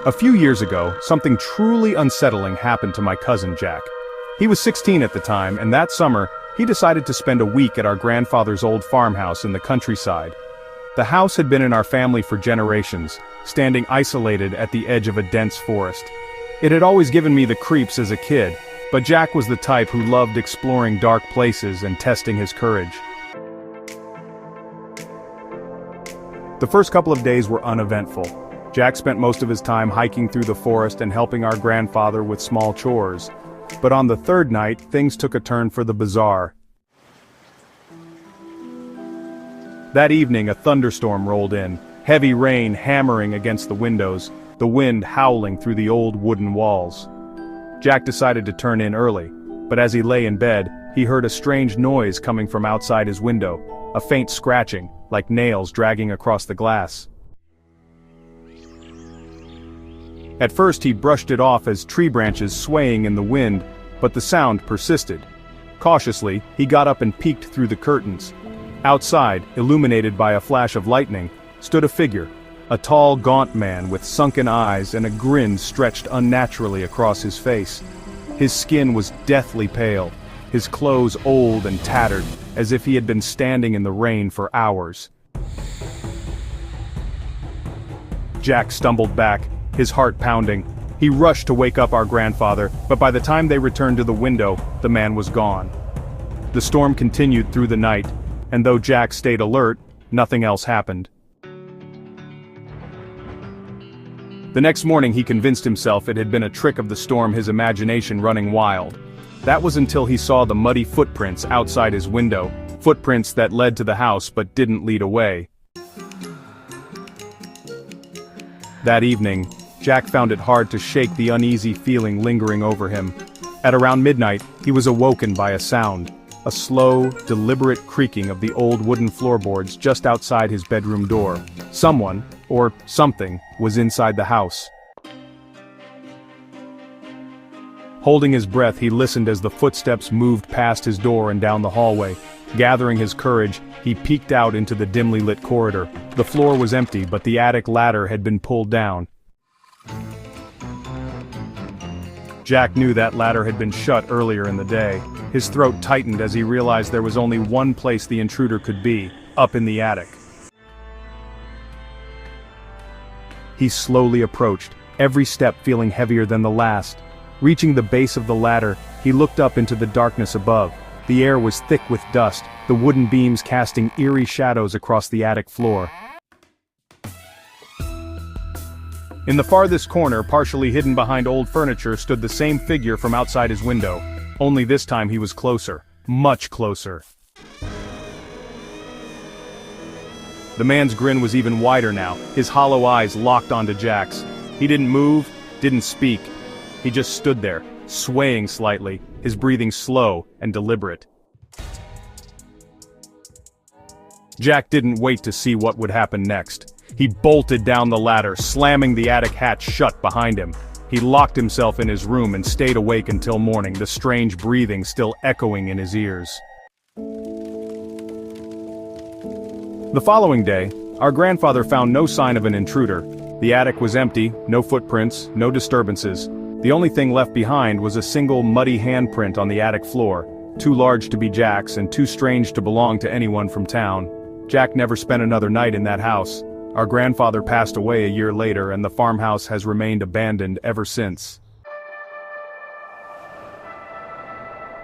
A few years ago, something truly unsettling happened to my cousin Jack. He was 16 at the time, and that summer, he decided to spend a week at our grandfather's old farmhouse in the countryside. The house had been in our family for generations, standing isolated at the edge of a dense forest. It had always given me the creeps as a kid, but Jack was the type who loved exploring dark places and testing his courage. The first couple of days were uneventful. Jack spent most of his time hiking through the forest and helping our grandfather with small chores. But on the third night, things took a turn for the bizarre. That evening, a thunderstorm rolled in, heavy rain hammering against the windows, the wind howling through the old wooden walls. Jack decided to turn in early, but as he lay in bed, he heard a strange noise coming from outside his window, a faint scratching, like nails dragging across the glass. At first he brushed it off as tree branches swaying in the wind, but the sound persisted. Cautiously, he got up and peeked through the curtains. Outside, illuminated by a flash of lightning, stood a figure, a tall, gaunt man with sunken eyes and a grin stretched unnaturally across his face. His skin was deathly pale, his clothes old and tattered, as if he had been standing in the rain for hours. Jack stumbled back, his heart pounding. He rushed to wake up our grandfather, but by the time they returned to the window, the man was gone. The storm continued through the night, and though Jack stayed alert, nothing else happened. The next morning he convinced himself it had been a trick of the storm, his imagination running wild. That was until he saw the muddy footprints outside his window, footprints that led to the house but didn't lead away. That evening, Jack found it hard to shake the uneasy feeling lingering over him. At around midnight, he was awoken by a sound, a slow, deliberate creaking of the old wooden floorboards just outside his bedroom door. Someone, or something, was inside the house. Holding his breath, he listened as the footsteps moved past his door and down the hallway. Gathering his courage, he peeked out into the dimly lit corridor. The floor was empty, but the attic ladder had been pulled down. Jack knew that ladder had been shut earlier in the day. His throat tightened as he realized there was only one place the intruder could be, up in the attic. He slowly approached, every step feeling heavier than the last. Reaching the base of the ladder, he looked up into the darkness above. The air was thick with dust, the wooden beams casting eerie shadows across the attic floor. In the farthest corner, partially hidden behind old furniture, stood the same figure from outside his window. Only this time he was closer, much closer. The man's grin was even wider now, his hollow eyes locked onto Jack's. He didn't move, didn't speak. He just stood there, swaying slightly, his breathing slow and deliberate. Jack didn't wait to see what would happen next. He bolted down the ladder, slamming the attic hatch shut behind him. He locked himself in his room and stayed awake until morning, the strange breathing still echoing in his ears. The following day, our grandfather found no sign of an intruder. The attic was empty, no footprints, no disturbances. The only thing left behind was a single muddy handprint on the attic floor, too large to be Jack's and too strange to belong to anyone from town. Jack never spent another night in that house. Our grandfather passed away a year later, and the farmhouse has remained abandoned ever since.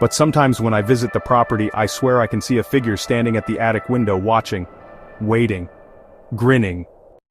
But sometimes when I visit the property, I swear I can see a figure standing at the attic window watching, waiting, grinning,